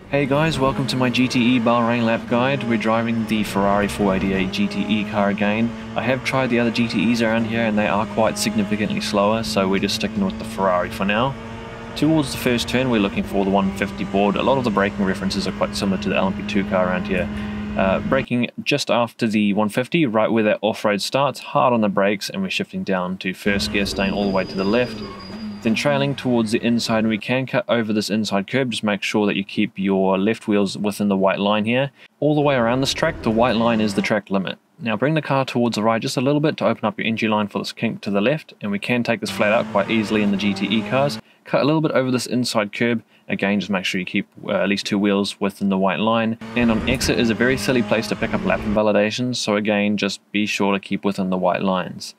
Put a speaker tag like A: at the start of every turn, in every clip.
A: Hey guys, welcome to my GTE Bahrain lap guide. We're driving the Ferrari 488 GTE car again. I have tried the other GTEs around here and they are quite significantly slower, so we're just sticking with the Ferrari for now. Towards the first turn we're looking for the 150 board. A lot of the braking references are quite similar to the LMP2 car around here. Braking just after the 150, right where that off-road starts, hard on the brakes, and we're shifting down to first gear, staying all the way to the left. Then trailing towards the inside, and we can cut over this inside curb. Just make sure that you keep your left wheels within the white line here. All the way around this track, the white line is the track limit. Now bring the car towards the right just a little bit to open up your entry line for this kink to the left, and we can take this flat out quite easily in the GTE cars. Cut a little bit over this inside curb. Again, just make sure you keep at least two wheels within the white line. And on exit is a very silly place to pick up lap invalidations, so again, just be sure to keep within the white lines.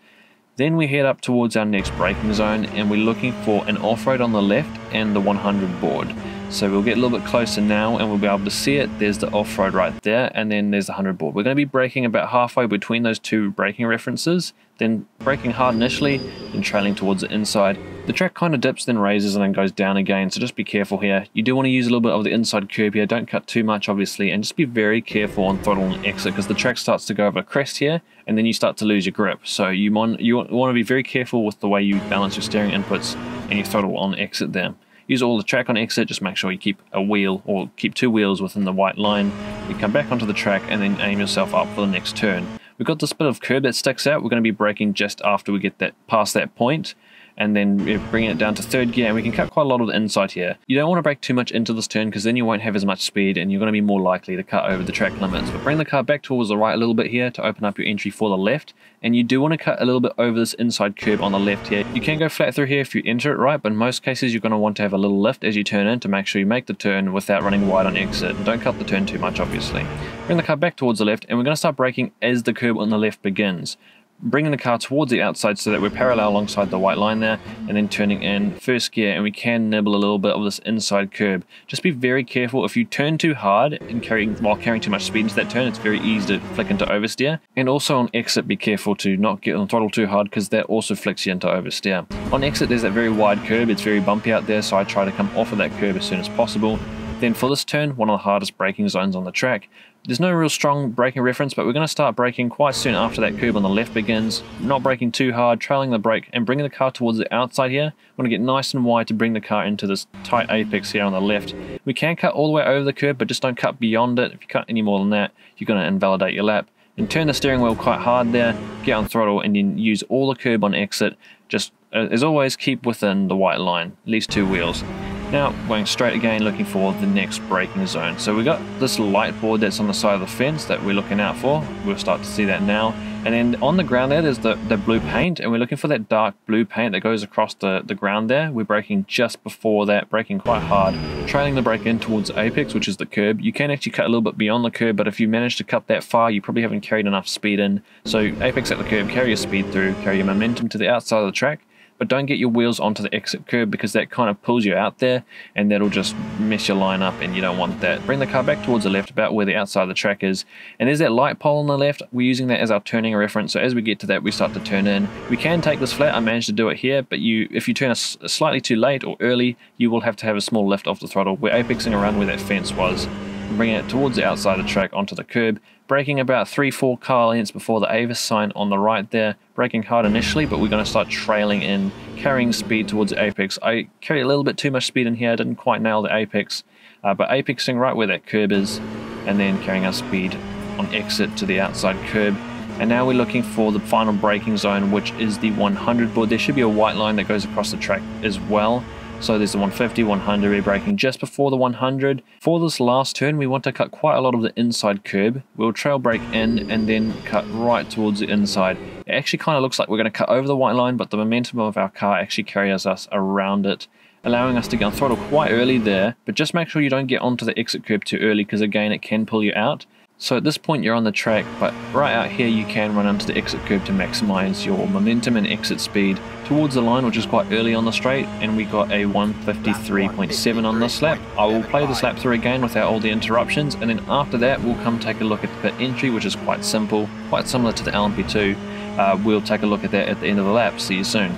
A: Then we head up towards our next braking zone, and we're looking for an off-road on the left and the 100 board. So we'll get a little bit closer now and we'll be able to see it. There's the off-road right there, and then there's the 100 board. We're going to be braking about halfway between those two braking references, then braking hard initially, then trailing towards the inside. The track kind of dips, then raises, and then goes down again, so just be careful here. You do want to use a little bit of the inside curb here. Don't cut too much, obviously, and just be very careful on throttle and exit, because the track starts to go over a crest here, and then you start to lose your grip. So you want to be very careful with the way you balance your steering inputs and your throttle on exit there. Use all the track on exit, just make sure you keep a wheel or keep two wheels within the white line. You come back onto the track and then aim yourself up for the next turn. We've got this bit of curb that sticks out. We're going to be braking just after we get that past that point, and then we're bringing it down to third gear, and we can cut quite a lot of the inside here. You don't want to brake too much into this turn, because then you won't have as much speed and you're going to be more likely to cut over the track limits. But bring the car back towards the right a little bit here to open up your entry for the left, and you do want to cut a little bit over this inside curb on the left here. You can go flat through here if you enter it right, but in most cases you're going to want to have a little lift as you turn in to make sure you make the turn without running wide on exit. And don't cut the turn too much, obviously. Bring the car back towards the left, and we're going to start braking as the curb on the left begins. Bringing the car towards the outside so that we're parallel alongside the white line there, and then turning in first gear, and we can nibble a little bit of this inside curb. Just be very careful. If you turn too hard and while carrying too much speed into that turn, it's very easy to flick into oversteer. And also on exit, be careful to not get on the throttle too hard, because that also flicks you into oversteer. On exit, there's that very wide curb. It's very bumpy out there, so I try to come off of that curb as soon as possible. Then for this turn, one of the hardest braking zones on the track. There's no real strong braking reference, but we're going to start braking quite soon after that curb on the left begins. Not braking too hard, trailing the brake, and bringing the car towards the outside here. We want to get nice and wide to bring the car into this tight apex here on the left. We can cut all the way over the curb, but just don't cut beyond it. If you cut any more than that, you're going to invalidate your lap. And turn the steering wheel quite hard there, get on throttle, and then use all the curb on exit. Just, as always, keep within the white line, at least two wheels. Now, going straight again, looking for the next braking zone. So we got this light board that's on the side of the fence that we're looking out for. We'll start to see that now. And then on the ground there's the blue paint, and we're looking for that dark blue paint that goes across the ground there. We're braking just before that, braking quite hard, trailing the brake in towards the apex, which is the curb. You can actually cut a little bit beyond the curb, but if you manage to cut that far, you probably haven't carried enough speed in. So apex at the curb, carry your speed through, carry your momentum to the outside of the track. But don't get your wheels onto the exit curb, because that kind of pulls you out there and that'll just mess your line up, and you don't want that. Bring the car back towards the left about where the outside of the track is, and there's that light pole on the left. We're using that as our turning reference, so as we get to that we start to turn in. We can take this flat. I managed to do it here, but if you turn slightly too late or early, you will have to have a small lift off the throttle. We're apexing around where that fence was, bringing it towards the outside of the track onto the curb, braking about 3-4 car lengths before the Avis sign on the right there, braking hard initially, but we're going to start trailing in, carrying speed towards the apex. I carried a little bit too much speed in here, I didn't quite nail the apex, but apexing right where that curb is, and then carrying our speed on exit to the outside curb. And now we're looking for the final braking zone, which is the 100 board. There should be a white line that goes across the track as well. So there's the 150, 100, we're braking just before the 100. For this last turn, we want to cut quite a lot of the inside curb. We'll trail brake in and then cut right towards the inside. It actually kind of looks like we're going to cut over the white line, but the momentum of our car actually carries us around it, allowing us to get on throttle quite early there. But just make sure you don't get onto the exit curb too early, because again, it can pull you out. So at this point you're on the track, but right out here you can run into the exit curb to maximize your momentum and exit speed towards the line, which is quite early on the straight, and we got a 153.7 on this lap. I will play this lap through again without all the interruptions, and then after that we'll come take a look at the pit entry, which is quite simple, quite similar to the LMP2. We'll take a look at that at the end of the lap. See you soon.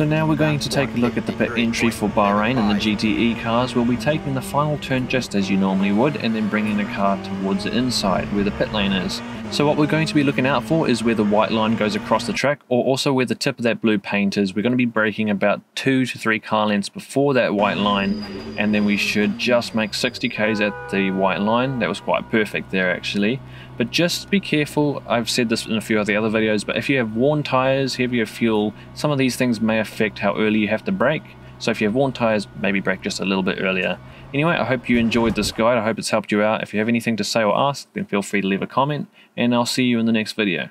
A: So now we're going to take a look at the pit entry for Bahrain and the GTE cars. We'll be taking the final turn just as you normally would and then bringing the car towards the inside where the pit lane is. So what we're going to be looking out for is where the white line goes across the track, or also where the tip of that blue paint is. We're going to be braking about 2 to 3 car lengths before that white line, and then we should just make 60 k's at the white line. That was quite perfect there actually. But just be careful, I've said this in a few of the other videos, but if you have worn tyres, heavier fuel, some of these things may affect how early you have to brake. So if you have worn tyres, maybe brake just a little bit earlier. Anyway, I hope you enjoyed this guide. I hope it's helped you out. If you have anything to say or ask, then feel free to leave a comment, and I'll see you in the next video.